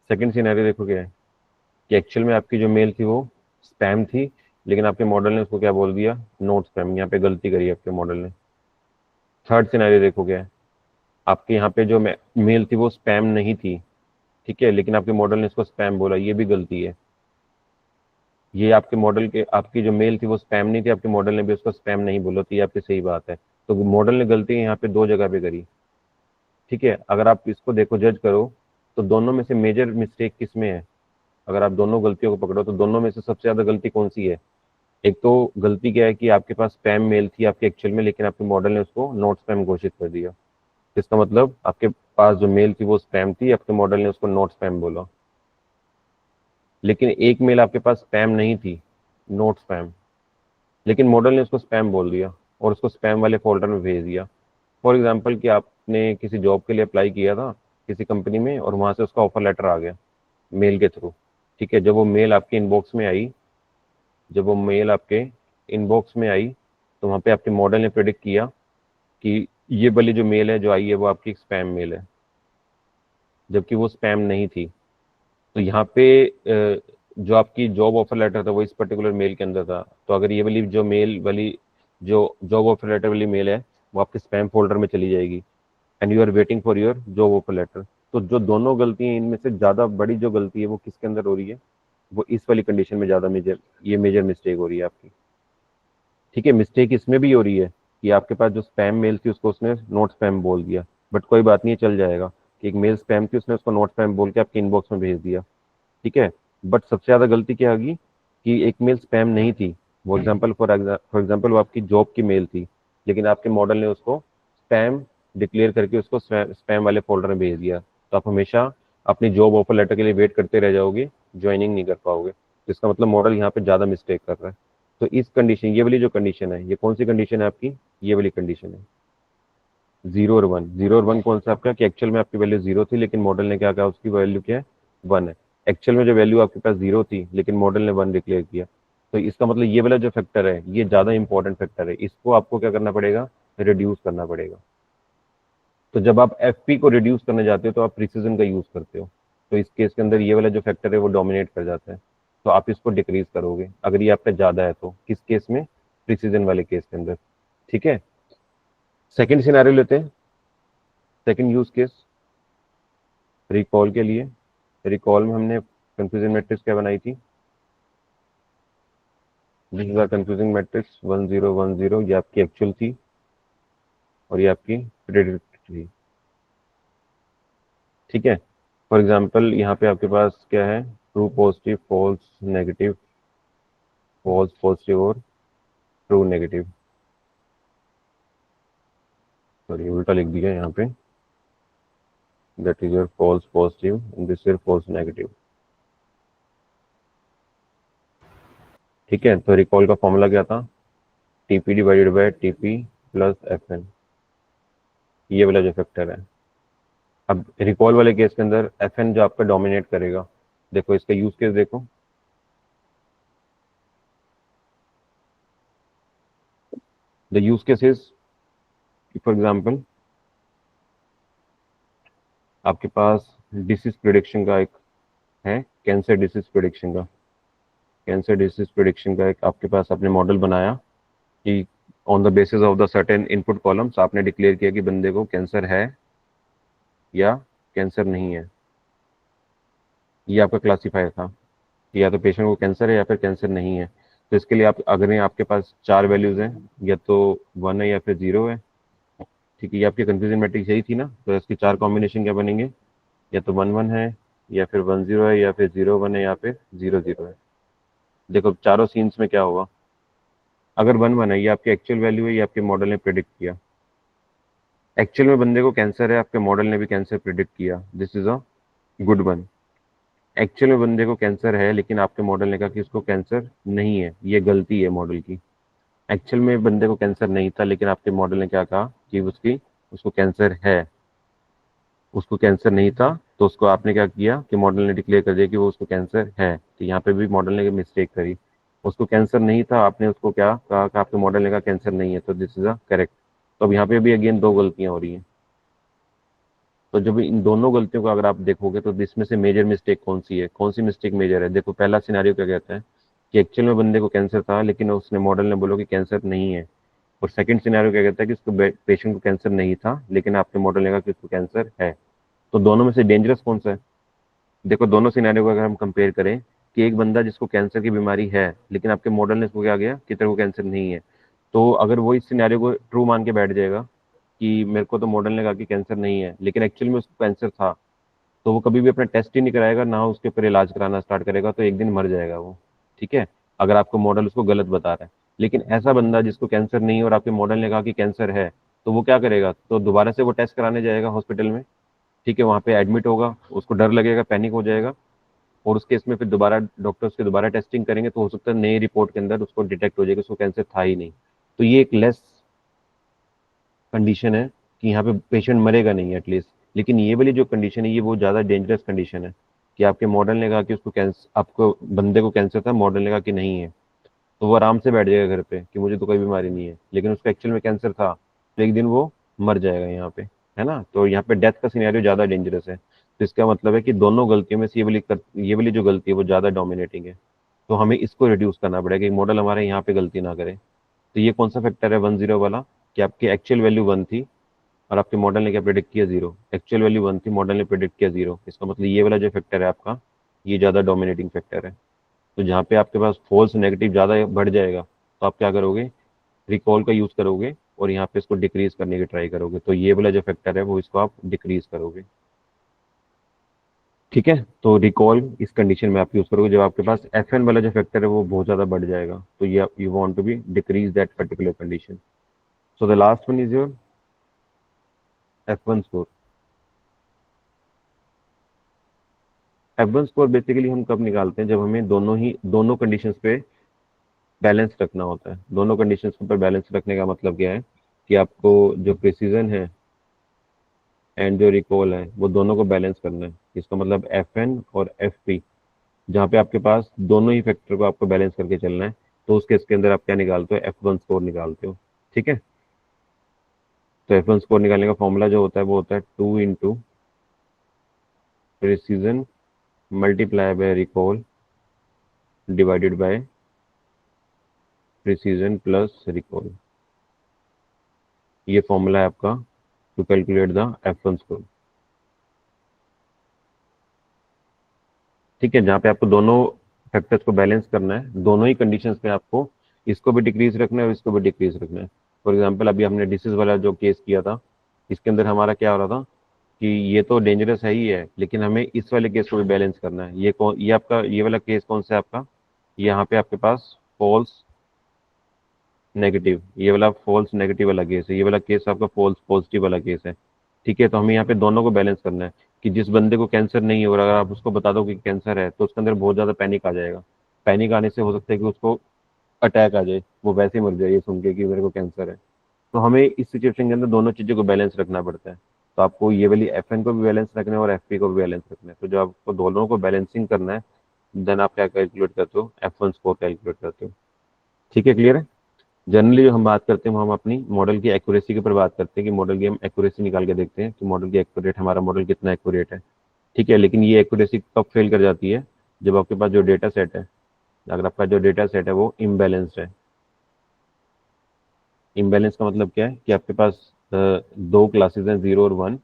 सेकंड सिनेरियो देखोगे कि एक्चुअल में आपकी जो मेल थी वो स्पैम थी, लेकिन आपके मॉडल ने उसको क्या बोल दिया, नोट स्पैम। यहाँ पे गलती करी आपके मॉडल ने। थर्ड सिनेरियो देखोगे, आपके यहाँ पे जो मेल थी वो स्पैम नहीं थी, ठीक है, लेकिन आपके मॉडल ने इसको स्पैम बोला, ये भी गलती है। ये आपके मॉडल के, आपकी जो मेल थी वो स्पैम नहीं थी, आपके मॉडल ने भी उसको स्पैम नहीं बोला, तो ये आपकी सही बात है। तो मॉडल ने गलती यहाँ पे 2 जगह पे करी। ठीक है, अगर आप इसको देखो, जज करो, तो दोनों में से मेजर मिस्टेक किस में है। अगर आप दोनों गलतियों को पकड़ो तो दोनों में से सबसे ज्यादा गलती कौन सी है। एक तो गलती क्या है कि आपके पास स्पैम मेल थी आपके एक्चुअल में, लेकिन आपके मॉडल ने उसको नॉट स्पैम घोषित कर दिया। इसका मतलब आपके पास जो मेल थी वो स्पैम थी, आपके मॉडल ने उसको नॉट स्पैम बोला। लेकिन एक मेल आपके पास स्पैम नहीं थी, नॉट स्पैम, लेकिन मॉडल ने उसको स्पैम बोल दिया और उसको स्पैम वाले फोल्डर में भेज दिया। फॉर एग्जाम्पल कि आपने किसी जॉब के लिए अप्लाई किया था किसी कंपनी में, और वहां से उसका ऑफर लेटर आ गया मेल के थ्रू। ठीक है, जब वो मेल आपके इनबॉक्स में आई, जब वो मेल आपके इनबॉक्स में आई, तो वहां पे आपके मॉडल ने प्रेडिक्ट किया कि ये वाली जो मेल है जो आई है वो आपकी स्पैम मेल है, जबकि वो स्पैम नहीं थी। तो यहाँ पे जो आपकी जॉब ऑफर लेटर था वो इस पर्टिकुलर मेल के अंदर था, तो अगर ये वाली जो मेल वाली, जो जॉब ऑफर लेटर वाली मेल है, वो आपके स्पैम फोल्डर में चली जाएगी, and you are waiting for your job offer letter. तो जो दोनों गलती हैं, इनमें से ज्यादा बड़ी जो गलती है वो किसके अंदर हो रही है, वो इस वाली कंडीशन में ज्यादा मेजर, ये मेजर मिस्टेक हो रही है आपकी। ठीक है, मिस्टेक इसमें भी हो रही है कि आपके पास जो स्पैम मेल थी उसको उसने नोट स्पैम बोल दिया, बट कोई बात नहीं, चल जाएगा कि एक मेल स्पैम थी, उसने उसको नोट स्पैम बोल के आपके इनबॉक्स में भेज दिया। ठीक है, बट सबसे ज्यादा गलती क्या होगी कि एक मेल स्पैम नहीं थी, वो एग्जाम्पल फॉर एग्जाम्पल वो आपकी जॉब की मेल थी, लेकिन आपके मॉडल ने उसको स्पैम डिक्लेयर करके उसको स्पैम वाले फोल्डर में भेज दिया। तो आप हमेशा अपनी जॉब ऑफर लेटर के लिए वेट करते रह जाओगे, ज्वाइनिंग नहीं कर पाओगे। तो इसका मतलब मॉडल यहाँ पे ज्यादा मिस्टेक कर रहा है। तो इस कंडीशन, ये वाली जो कंडीशन है, ये कौन सी कंडीशन है आपकी, ये वाली कंडीशन है 0 और 1। 0 और 1 कौन सा आपका, कि एक्चुअल में आपकी वैल्यू 0 थी लेकिन मॉडल ने क्या कहा उसकी वैल्यू क्या है, 1 है। एक्चुअल में जो वैल्यू आपके पास 0 थी लेकिन मॉडल ने 1 डिक्लेयर किया। तो इसका मतलब ये वाला जो फैक्टर है ये ज्यादा इंपॉर्टेंट फैक्टर है, इसको आपको क्या करना पड़ेगा, रिड्यूस करना पड़ेगा। तो जब आप एफपी को रिड्यूस करने जाते हो तो आप प्रिसीजन का यूज करते हो, तो इस केस के अंदर ये वाला जो फैक्टर है वो डोमिनेट कर जाता है, तो आप इसको डिक्रीज करोगे अगर ये आपका ज्यादा है तो, किस केस में, प्रिसीजन वाले केस के अंदर। ठीक है, सेकंड सिनेरियो लेते हैं, सेकंड यूज केस रिकॉल के लिए। रिकॉल में हमने कंफ्यूजन मैट्रिक्स क्या बनाई थी, this is the confusing matrix 1010, ये आपकी एक्चुअल थी और ये आपकी प्रेडिक्ट थी। ठीक है, फॉर एग्जांपल यहाँ पे आपके पास क्या है, true positive false negative, false positive और ट्रू नेगेटिव। सॉरी उल्टा लिख दिया यहाँ पे, that is your false positive and this is false negative. ठीक है, तो रिकॉल का फॉर्मूला क्या था, TP divided by TP plus F N, ये वाला जो फैक्टर है। अब रिकॉल वाले केस के अंदर एफ एन जो आपका डोमिनेट करेगा, देखो इसका यूज केस देखो, the use case is, for example आपके पास डिसीज प्रिडिक्शन का एक है, कैंसर डिसीज प्रिडिक्शन का, कैंसर डिसीज प्रिडिक्शन का एक आपके पास आपने मॉडल बनाया कि on the basis of the certain input columns आपने डिक्लेयर किया कि बंदे को कैंसर है या कैंसर नहीं है। ये आपका क्लासीफायर था कि या तो पेशेंट को कैंसर है या फिर कैंसर नहीं है। तो इसके लिए आप अगर आपके पास 4 वैल्यूज हैं, या तो 1 है या फिर 0 है। ठीक है, ये आपकी कंफ्यूजन मैट्रिक्स यही थी ना, तो इसके 4 कॉम्बिनेशन क्या बनेंगे, या तो 1 1 है, या फिर 1 0 है, या फिर 0 1 है, या फिर 0 0 है। देखो चारों सीन्स में क्या होगा, अगर 1 1 है ये आपकी एक्चुअल वैल्यू है, ये आपके मॉडल ने प्रिडिक्ट किया। एक्चुअल में बंदे को कैंसर है, आपके मॉडल ने भी कैंसर प्रिडिक्ट किया, this is a good one. Actual में बंदे को कैंसर है लेकिन आपके मॉडल ने कहा कि उसको कैंसर नहीं है, ये गलती है मॉडल की। एक्चुअल में बंदे को कैंसर नहीं था लेकिन आपके मॉडल ने क्या कहा कि उसको कैंसर है। उसको कैंसर नहीं था तो उसको आपने क्या किया कि मॉडल ने डिक्लेयर कर दिया कि वो उसको कैंसर है, तो यहाँ पे भी मॉडल ने मिस्टेक करी। उसको कैंसर नहीं था, आपने उसको क्या कहा कि आपके मॉडल ने कहा कैंसर नहीं है, तो दिस इज अ करेक्ट। तो अब यहाँ पे भी अगेन 2 गलतियां हो रही हैं। तो जब इन दोनों गलतियों को अगर आप देखोगे तो इसमें से मेजर मिस्टेक कौन सी है, कौन सी मिस्टेक मेजर है। देखो पहला सिनेरियो क्या कहता है कि एक्चुअल में बंदे को कैंसर था लेकिन उसने मॉडल ने बोला कि कैंसर नहीं है। और सेकंड सिनेरियो क्या कहता है कि उसको पेशेंट को कैंसर नहीं था लेकिन आपके मॉडल ने कहा कि उसको कैंसर है। तो दोनों में से डेंजरस कौन सा है। देखो दोनों सिनेरियो को अगर हम कंपेयर करें कि एक बंदा जिसको कैंसर की बीमारी है लेकिन आपके मॉडल ने इसको क्या गया कि तेरे को कैंसर नहीं है, तो अगर वो इस सिनेरियो को ट्रू मान के बैठ जाएगा कि मेरे को तो मॉडल ने कहा कि कैंसर नहीं है लेकिन एक्चुअल में उसको कैंसर था, तो वो कभी भी अपना टेस्ट ही नहीं कराएगा, ना उसके ऊपर इलाज कराना स्टार्ट करेगा, तो एक दिन मर जाएगा वो। ठीक है, अगर आपको मॉडल उसको गलत बता रहा है। लेकिन ऐसा बंदा जिसको कैंसर नहीं है और आपके मॉडल ने कहा कि कैंसर है, तो वो क्या करेगा, तो दोबारा से वो टेस्ट कराने जाएगा हॉस्पिटल में। ठीक है, वहाँ पे एडमिट होगा, उसको डर लगेगा, पैनिक हो जाएगा, और उस केस में फिर दोबारा डॉक्टर उसके दोबारा टेस्टिंग करेंगे, तो हो सकता है नई रिपोर्ट के अंदर उसको डिटेक्ट हो जाएगा उसको कैंसर था ही नहीं। तो ये एक लेस कंडीशन है कि यहाँ पे पेशेंट मरेगा नहीं एटलीस्ट। लेकिन ये वाली जो कंडीशन है ये वो ज़्यादा डेंजरस कंडीशन है कि आपके मॉडल ने कहा कि उसको कैंसर, आपको बंदे को कैंसर था, मॉडल ने कहा कि नहीं है, तो वो आराम से बैठ जाएगा घर पे कि मुझे तो कोई बीमारी नहीं है, लेकिन उसको एक्चुअल में कैंसर था, तो एक दिन वो मर जाएगा यहाँ पे, है ना। तो यहाँ पे डेथ का सिनेरियो ज़्यादा डेंजरस है। तो इसका मतलब है कि दोनों गलतियों में से ये वाली जो गलती है वो ज़्यादा डोमिनेटिंग है। तो हमें इसको रिड्यूस करना पड़ेगा कि मॉडल हमारे यहाँ पे गलती ना करे। तो ये कौन सा फैक्टर है 1 0 वाला, कि आपकी एक्चुअल वैल्यू 1 थी और आपके मॉडल ने क्या प्रिडिक्ट किया 0। एक्चुअल वैल्यू 1 थी, मॉडल ने प्रिडिक्ट किया 0, इसका मतलब ये वाला जो फैक्टर है आपका, ये ज़्यादा डोमिनेटिंग फैक्टर है। तो जहाँ पे आपके पास फॉल्स नेगेटिव ज़्यादा बढ़ जाएगा, तो आप क्या करोगे, रिकॉल का यूज़ करोगे और यहाँ पे इसको डिक्रीज करने की ट्राई करोगे। तो ये वाला जो फैक्टर है वो इसको आप डिक्रीज करोगे। ठीक है, तो रिकॉल इस कंडीशन में आप यूज़ करोगे जब आपके पास एफ एन वाला जो फैक्टर है वो बहुत ज़्यादा बढ़ जाएगा, तो ये you want to be decrease that particular condition. So the last one is your F1 score. F1 score basically हम कब निकालते हैं, जब हमें दोनों कंडीशंस पे बैलेंस रखना होता है। दोनों कंडीशंस पर बैलेंस रखने का मतलब क्या है कि आपको जो प्रिसीजन है एंड जो रिकॉल है वो दोनों को बैलेंस करना है। इसका मतलब Fn और Fp, जहाँ पे आपके पास दोनों ही फैक्टर को आपको बैलेंस करके चलना है, तो उस केस के अंदर आप क्या निकालते हो, F1 स्कोर निकालते हो। ठीक है, तो F1 स्कोर निकालने का फॉर्मूला जो होता है वो होता है 2 × precision multiply by recall divided by precision plus recall. ये फॉर्मूला है आपका to calculate the F1 score. ठीक है, जहाँ पे आपको दोनों फैक्टर्स को बैलेंस करना है, दोनों ही कंडीशंस पे आपको इसको भी डिक्रीज रखना है और इसको भी डिक्रीज रखना है। फॉर एग्जांपल अभी हमने डिसीज वाला जो केस किया था, इसके अंदर हमारा क्या हो रहा था कि ये तो डेंजरस है ही है, लेकिन हमें इस वाले केस को भी बैलेंस करना है। ये आपका ये वाला केस कौन सा है आपका, यहाँ पे आपके पास फॉल्स नेगेटिव, ये वाला फॉल्स नेगेटिव वाला केस है, ये वाला केस आपका फॉल्स पॉजिटिव वाला केस है। ठीक है, तो हमें यहाँ पे दोनों को बैलेंस करना है कि जिस बंदे को कैंसर नहीं है और अगर आप उसको बता दो कि कैंसर है, तो उसके अंदर बहुत ज़्यादा पैनिक आ जाएगा। पैनिक आने से हो सकता है कि उसको अटैक आ जाए, वो वैसे ही मर जाए ये सुन के कि मेरे को कैंसर है। तो हमें इस सिचुएशन के अंदर दोनों चीज़ों को बैलेंस रखना पड़ता है। तो आपको ये वाली Fn को भी बैलेंस रखना है और Fp को भी बैलेंस रखना है। तो जब आपको दोनों को बैलेंसिंग करना है, देन आप क्या कैलकुलेट करते हो, F1 स्कोर कैलकुलेट करते हो। ठीक है, क्लियर है। जनरली जो हम बात करते हैं वो हम अपनी मॉडल की एक्यूरेसी के ऊपर बात करते हैं कि मॉडल की हम एक्यूरेसी निकाल के देखते हैं कि मॉडल की एक्यूरेट, हमारा मॉडल कितना एक्यूरेट है। ठीक है, लेकिन ये एक्यूरेसी कब फेल कर जाती है, जब आपके पास जो डेटा सेट है, अगर आपका जो डेटा सेट है वो इम्बैलेंस्ड है। इम्बैलेंस का मतलब क्या है कि आपके पास दो क्लासेस हैं 0 और 1,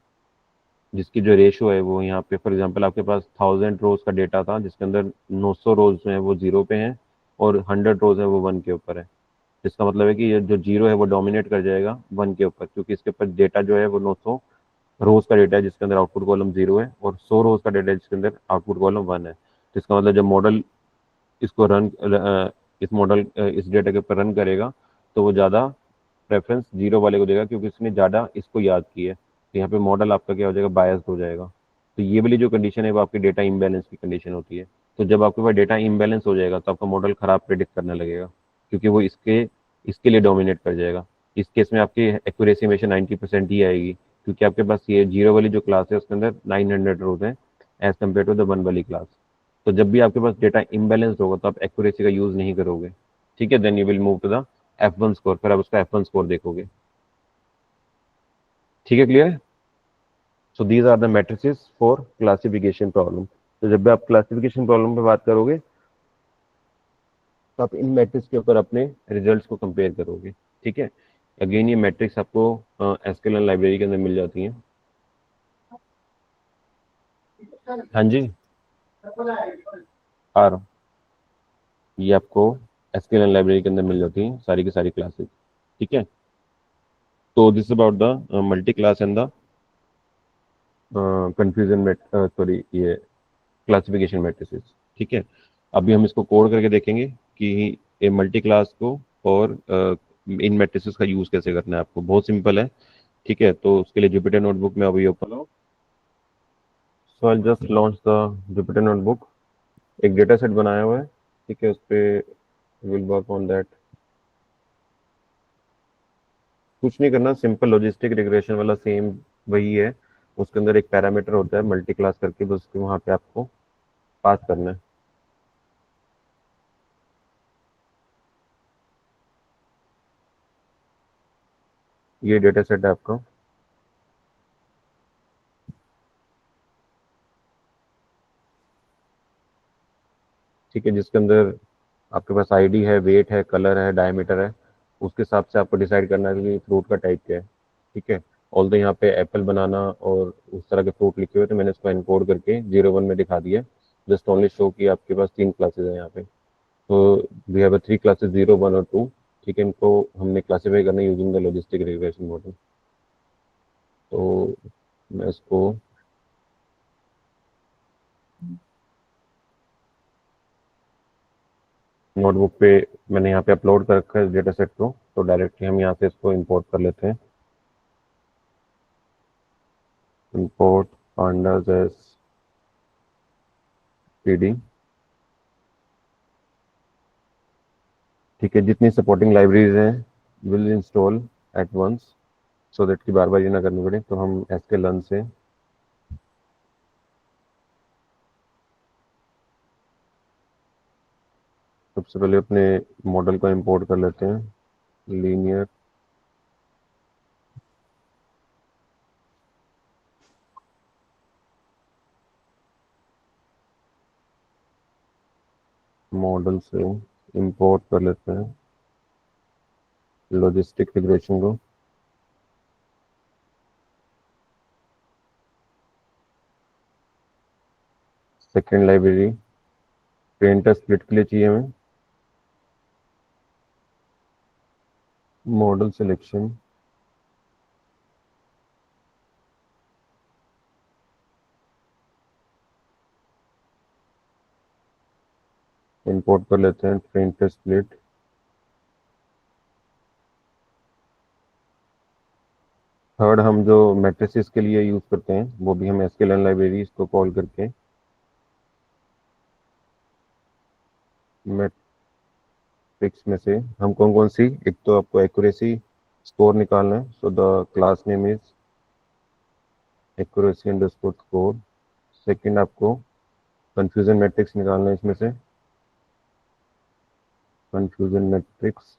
जिसकी जो रेशियो है वो यहाँ पे फॉर एग्जांपल आपके पास 1000 रोज का डेटा था जिसके अंदर 900 रोज जो है वो जीरो पे हैं और 100 रोज है वो वन के ऊपर है। इसका मतलब है कि ये जो जीरो है वो डोमिनेट कर जाएगा वन के ऊपर, क्योंकि इसके ऊपर डेटा जो है वो 900 रोज का डेटा है जिसके अंदर आउटपुट कॉलम जीरो है, और 100 रोज का डेटा है जिसके अंदर आउटपुट कॉलम वन है। तो इसका मतलब जब मॉडल इसको रन इस मॉडल इस डेटा के ऊपर रन करेगा तो वो ज़्यादा प्रेफरेंस जीरो वाले को देगा, क्योंकि उसने ज़्यादा इसको याद की है। तो यहाँ पे मॉडल आपका क्या हो जाएगा, बायस्ड हो जाएगा। तो ये वाली जो कंडीशन है वो आपकी डेटा इम्बैलेंस की कंडीशन होती है। तो जब आपके पास डेटा इम्बैलेंस हो जाएगा तो आपका मॉडल खराब प्रेडिक्ट करने लगेगा, क्योंकि वो इसके लिए डोमिनेट कर जाएगा। इस केस में आपकी एक्यूरेसी हमेशा 90% ही आएगी, क्योंकि आपके पास ये जीरो वाली जो क्लास है उसके अंदर 900 रोज है as compared to the one वाली क्लास। तो जब भी आपके पास डेटा इम्बैलेंस होगा तो आप एक्यूरेसी का यूज नहीं करोगे। ठीक है, then you will move to the F1 score, फिर आप उसका F1 स्कोर देखोगे। ठीक है, क्लियर है? So these are the matrices for classification problem. तो जब भी आप क्लासिफिकेशन प्रॉब्लम पे बात करोगे तो आप इन मैट्रिक्स के ऊपर अपने रिजल्ट्स को कंपेयर करोगे। ठीक है, अगेन ये मैट्रिक्स आपको एसक्यूएल लाइब्रेरी के अंदर मिल जाती हैं। हाँ जी, आ रहा हूँ। ये आपको एसक्यूएल लाइब्रेरी के अंदर मिल जाती हैं सारी की सारी क्लासेस। ठीक है, तो this about the multi class and the confusion sorry ये क्लासिफिकेशन मैट्रिसेस। ठीक है, अभी हम इसको कोड करके देखेंगे कि ये मल्टी क्लास को और इन मैट्रिसेस का यूज कैसे करना है आपको। बहुत सिंपल है। ठीक है, तो उसके लिए जुपिटर नोटबुक में अभी ओपन हो। So I just launch the Jupyter notebook. एक डेटा सेट बनाया हुआ है। ठीक है, उस पर विल वर्क ऑन दैट। कुछ नहीं करना, सिंपल लॉजिस्टिक रिग्रेशन वाला सेम वही है। उसके अंदर एक पैरामीटर होता है मल्टी क्लास करके, बस उसके वहाँ पे आपको पास करना है। ये डेटा सेट है आपका। ठीक है, जिसके अंदर आपके पास आईडी है, वेट है, कलर है, डायमीटर है। उसके हिसाब से आपको डिसाइड करना है कि फ्रूट का टाइप क्या है। ठीक है, ऑल तो यहाँ पे एप्पल बनाना और उस तरह के फ्रूट लिखे हुए, तो मैंने इसको एनकोड करके 0 1 में दिखा दिया। जस्ट ओनली शो कि आपके पास 3 क्लासेज हैं यहाँ पे। तो वी हैव 3 क्लासेज 0 1 और 2। ठीक है, इनको हमने क्लासीफाई करना using the logistic regression model. तो मैं इसको नोटबुक पे मैंने यहाँ पे अपलोड कर रखा है इस डेटा सेट को, तो डायरेक्टली हम यहाँ से इसको इंपोर्ट कर लेते हैं। Import pandas as pd। ठीक है, जितनी सपोर्टिंग लाइब्रेरीज हैं will install at once, so that कि बार बार ये ना करनी पड़े। तो हम एसके लर्न से सबसे पहले अपने मॉडल को इंपोर्ट कर लेते हैं। लीनियर मॉडल से इंपोर्ट कर लेते हैं लॉजिस्टिक रिग्रेशन को। सेकेंड लाइब्रेरी पेंटर स्प्लिट के लिए चाहिए हमें। मॉडल सिलेक्शन, इंपोर्ट कर लेते हैं पेंटर स्प्लिट। थर्ड, हम जो मैट्रिसेस के लिए यूज करते हैं वो भी हम एसक्यूएल लाइब्रेरी इसको कॉल करके मैट्रिक्स में से हम कौन कौन सी, एक तो आपको एक्यूरेसी स्कोर निकालना है, so the class name is accuracy underscore score. Second, आपको कंफ्यूजन मैट्रिक्स निकालना है इसमें से, कंफ्यूजन मैट्रिक्स।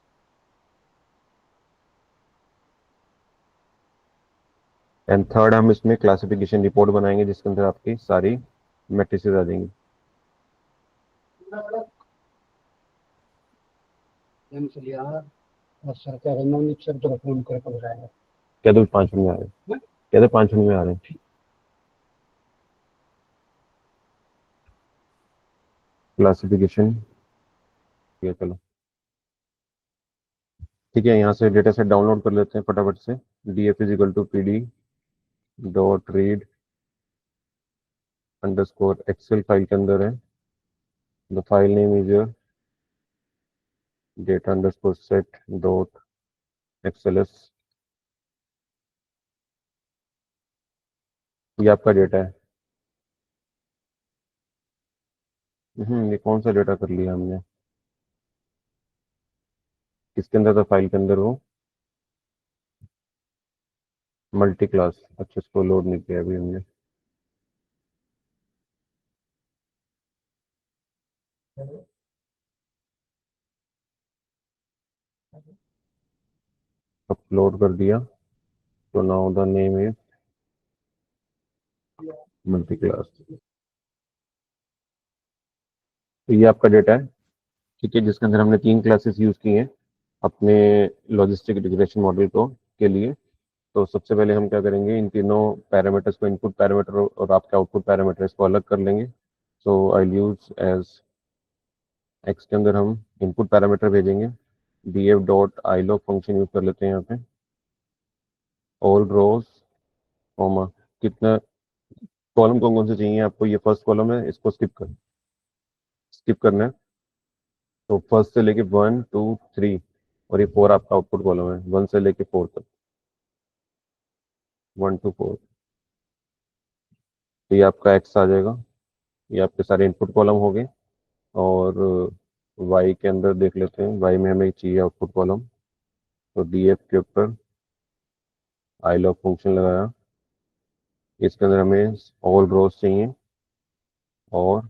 एंड थर्ड, हम इसमें क्लासिफिकेशन रिपोर्ट बनाएंगे जिसके अंदर आपकी सारी मैट्रिसेस आ जाएंगी। क्या तो 5 मिनट में आ रहे हैं? क्या तो 5 मिनट में आ रहे हैं? क्लासिफिकेशन, ये चलो ठीक है, यहाँ से डेटा सेट डाउनलोड कर लेते हैं फटाफट से। df = pd dot read underscore excel file के अंदर है। The file name is your data underscore set dot XLS. ये आपका डेटा है। ये कौन सा डेटा कर लिया हमने? किसके अंदर था फाइल के अंदर वो? Multi class. अच्छा, इसको लोड नहीं किया अभी हमने। अपलोड कर दिया, तो now the name is multi class. तो ये आपका डेटा है, ठीक है, जिसके अंदर हमने 3 क्लासेस यूज की हैं अपने लॉजिस्टिक रिग्रेशन मॉडल को के लिए। तो सबसे पहले हम क्या करेंगे, इन तीनों पैरामीटर्स को, इनपुट पैरामीटर और आपके आउटपुट पैरामीटर्स को अलग कर लेंगे। सो आई यूज एज एक्स के अंदर हम इनपुट पैरामीटर भेजेंगे, df dot I log function use कर लेते हैं यहाँ पे। ऑल रोज कॉमा, कितना कॉलम कौन कौन से चाहिए आपको? ये फर्स्ट कॉलम है, इसको स्किप करना है। तो फर्स्ट से लेके 1 2 3, और ये 4 आपका आउटपुट कॉलम है, 1 से लेके 4 तक, 1 to 4। तो ये आपका एक्स आ जाएगा। ये आपके सारे इनपुट कॉलम हो गए। और वाई के अंदर देख लेते हैं, वाई में हमें चाहिए आउटपुट कॉलम। तो df के ऊपर आई लॉग फंक्शन लगाया, इसके अंदर हमें ऑल रोज चाहिए और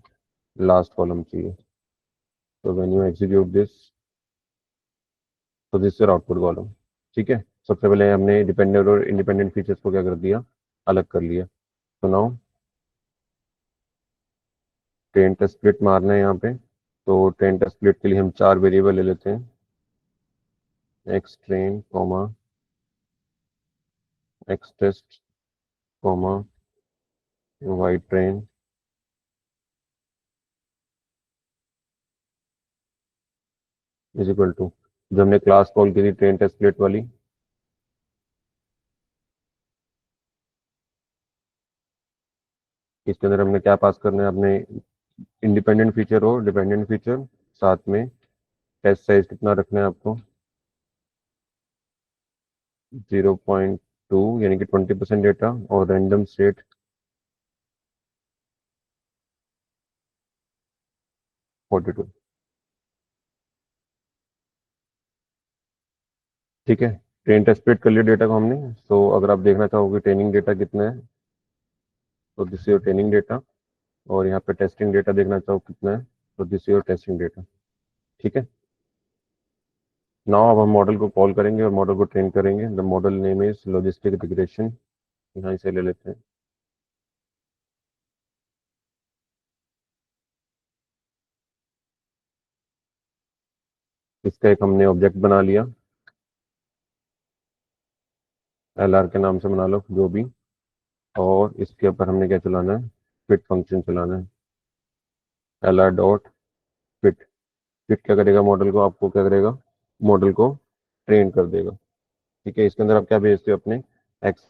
लास्ट कॉलम चाहिए। तो व्हेन यू एग्जीक्यूट दिस, तो दिस योर आउटपुट कॉलम। ठीक है, सबसे पहले हमने डिपेंडेंट और इंडिपेंडेंट फीचर्स को क्या कर दिया, अलग कर लिया। तो नाउ ट्रेन टेस्ट स्प्लिट मारना है यहाँ पे। तो ट्रेन टेस्ट स्प्लिट के लिए हम 4 वेरिएबल ले लेते हैं, X train comma X test comma Y train is equal to, जो हमने क्लास कॉल की थी ट्रेन टेस्ट स्प्लिट वाली, इसके अंदर हमने क्या पास करना है अपने, इंडिपेंडेंट फीचर और डिपेंडेंट फीचर, साथ में टेस्ट साइज कितना रखना है आपको, 0.2 यानी कि 20% डेटा, और रैंडम स्टेट 42। ठीक है, ट्रेन टेस्ट स्प्लिट कर लिया डेटा को हमने। तो अगर आप देखना चाहोगे ट्रेनिंग डेटा कितना है, तो दिस योर ट्रेनिंग डेटा। और यहाँ पे टेस्टिंग डेटा देखना चाहो कितना है, तो दिस योर टेस्टिंग डेटा। ठीक है, नाउ अब हम मॉडल को कॉल करेंगे और मॉडल को ट्रेन करेंगे। The model name is logistic regression, यहाँ से ले लेते हैं। इसका एक हमने ऑब्जेक्ट बना लिया, LR के नाम से बना लो जो भी। और इसके ऊपर हमने क्या चलाना है, फिट फंक्शन चलाना है, LR डॉट फिट। फिट क्या करेगा, मॉडल को आपको क्या करेगा, मॉडल को ट्रेन कर देगा। ठीक है, इसके अंदर आप क्या भेजते हो अपने एक्स।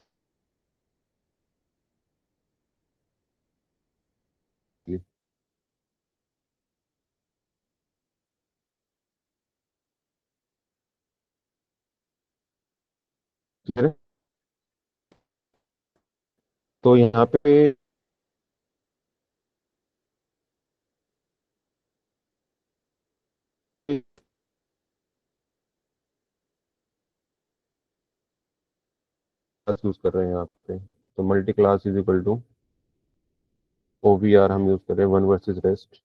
तो यहाँ पे यूज कर रहे हैं यहाँ पे, तो multi class is equal to OVR हम यूज कर रहे हैं, वन वर्सेस रेस्ट।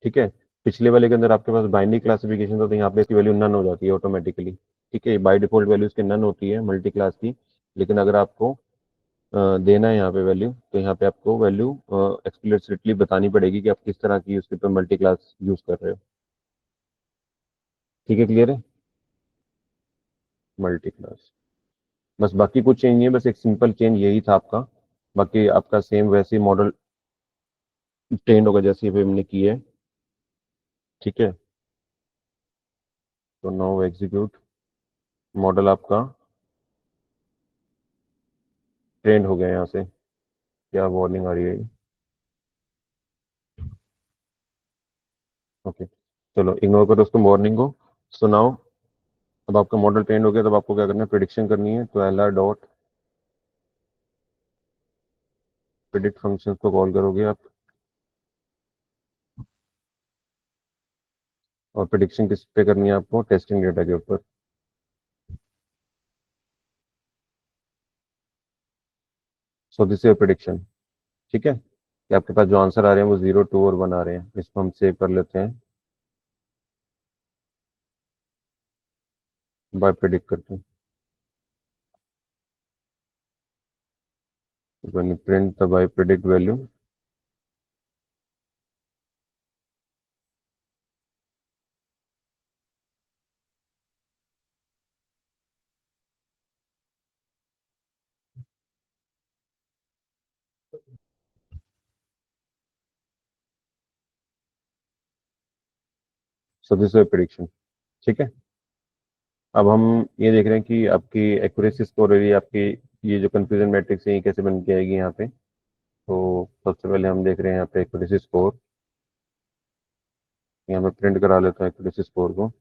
ठीक है, पिछले वाले के अंदर आपके पास बाइनरी क्लासिफिकेशन था, तो यहाँ पे इसकी वैल्यू नन हो जाती है ऑटोमेटिकली। ठीक है, बाय डिफॉल्ट वैल्यू इसके नन होती है मल्टी क्लास की। लेकिन अगर आपको देना है यहाँ पे वैल्यू, तो यहाँ पे आपको वैल्यू एक्सप्लिसिटली बतानी पड़ेगी कि आप किस तरह की उसके पे मल्टी क्लास यूज कर रहे हो। ठीक है, क्लियर है, मल्टी क्लास। बस बाकी कुछ चेंज नहीं है, बस एक सिंपल चेंज यही था आपका। बाकी आपका सेम वैसे ही मॉडल। ट्रेंड होगा जैसे भी हमने की है। ठीक है, तो नाउ एग्जीक्यूट। मॉडल आपका ट्रेंड हो गया यहाँ से। क्या वार्निंग आ रही है? ओके, चलो इग्नोर करो उसको, वार्निंग को। सुनाओ। अब आपका मॉडल ट्रेंड हो गया, तब आपको क्या करना है, प्रिडिक्शन करनी है। तो L R dot predict function को कॉल करोगे आप। और प्रिडिक्शन किस पे करनी है आपको, टेस्टिंग डेटा के ऊपर। सो दिस इज प्रिडिक्शन। ठीक है, कि आपके पास जो आंसर आ रहे हैं वो 0, 2 और 1 आ रहे हैं। इसको हम सेव कर लेते हैं, बाय प्रिडिक्ट करते हैं। Print the by predict value. So this is prediction. ठीक है, अब हम ये देख रहे हैं कि आपकी एक्यूरेसी स्कोर और ये आपकी ये जो कंफ्यूजन मैट्रिक्स है ये कैसे बन के आएगी यहाँ पे। तो सबसे पहले हम देख रहे हैं यहाँ पे एक्यूरेसी स्कोर। यहाँ पे प्रिंट करा लेता हूँ एक्यूरेसी स्कोर को।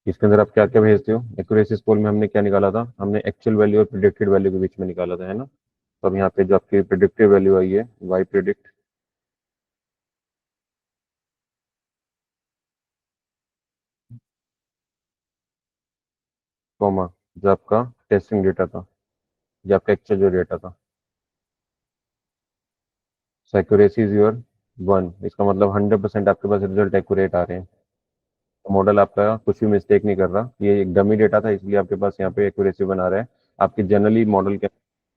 इसके अंदर आप क्या क्या भेजते हो? एक्यूरेसी स्कोर में हमने क्या निकाला था, हमने एक्चुअल वैल्यू और प्रिडिक्टेड वैल्यू के बीच में निकाला था, है ना। तो अब यहाँ पे जो आपकी प्रिडिक्टेड वैल्यू आई है, वाई प्रिडिक्ट, कॉमा, जो आपका टेस्टिंग डेटा था, जो आपका एक्चुअल जो डेटा था। एक्यूरेसी इज योर 1, इसका मतलब 100% आपके पास रिजल्ट एक्यूरेट आ रहे हैं। मॉडल आपका कुछ भी मिस्टेक नहीं कर रहा, ये एक डमी डेटा था इसलिए आपके पास यहाँ पे एक्यूरेसी बना रहा है। आपकी जनरली मॉडल के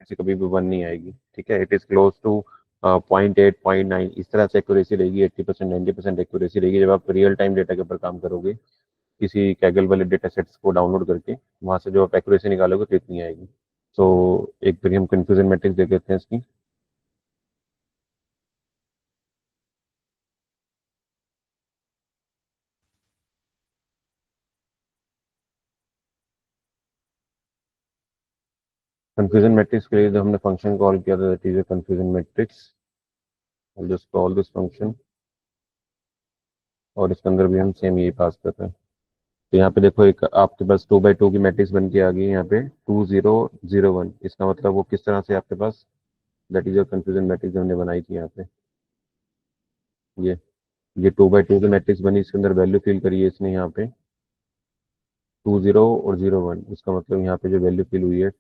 ऐसे कभी भी वन नहीं आएगी। ठीक है, इट इज क्लोज टू 0.8, 0.9, इस तरह से एक्यूरेसी रहेगी। 80%, 90% एक्यूरेसी रहेगी जब आप रियल टाइम डेटा के ऊपर काम करोगे, किसी कैगल वाले डेटा सेट्स को डाउनलोड करके वहां से जो आप एक्यूरेसी निकालोगे तो इतनी आएगी। तो एक बार हम कंफ्यूजन मैट्रिक्स देख लेते हैं इसकी। कंफ्यूजन मैट्रिक्स के लिए जो हमने फंक्शन कॉल किया था, that is a confusion matrix. Just call this function, और इसके अंदर भी हम सेम यही पास करते हैं। तो यहाँ पे देखो, एक आपके पास 2 by 2 की मैट्रिक्स बन के आ गई है यहाँ पे, 2, 0, 0, 1। इसका मतलब वो किस तरह से आपके पास, that is a confusion matrix हमने बनाई थी यहाँ पे। ये ये 2 by 2 की मैट्रिक्स बनी, इसके अंदर वैल्यू फिल करी है इसने यहाँ पे, 2, 0 और 0, 1। इसका मतलब यहाँ पे जो वैल्यू फिल हुई है,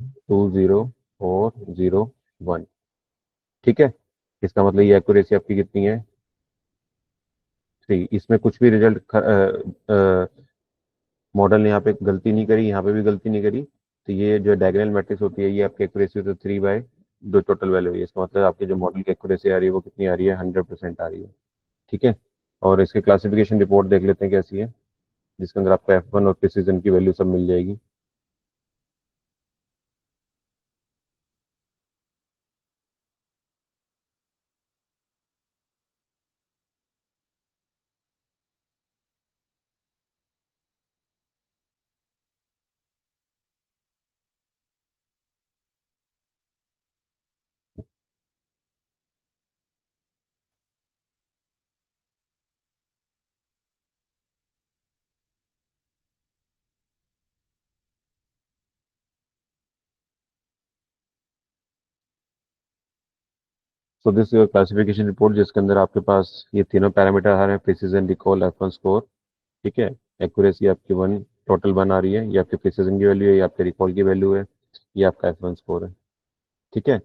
2, 0 और 0, 1। ठीक है, इसका मतलब ये एक्यूरेसी आपकी कितनी है, 3। इसमें कुछ भी रिजल्ट मॉडल ने यहाँ पे गलती नहीं करी, यहाँ पे भी गलती नहीं करी। तो ये जो डायगोनल मैट्रिक्स होती है, ये आपकी एक्यूरेसी होती है 3 बाय जो टोटल वैल्यू है। इसका मतलब आपके जो मॉडल की एक्यूरेसी आ रही है वो कितनी आ रही है, 100% आ रही है। ठीक है, और इसकी क्लासिफिकेशन रिपोर्ट देख लेते हैं कैसी है, जिसके अंदर आपको F1 और प्रिसीजन की वैल्यू सब मिल जाएगी। So this your classification report, जिसके अंदर आपके पास ये तीनों पैरामीटर आ रहे हैं, प्रिसीजन, रिकॉल, F1 स्कोर। ठीक है, एक्यूरेसी आपकी 1, टोटल 1 आ रही है, ये आपके प्रिसीजन की वैल्यू है, ये आपके रिकॉल की वैल्यू है, ये आपका F1 स्कोर है। ठीक है,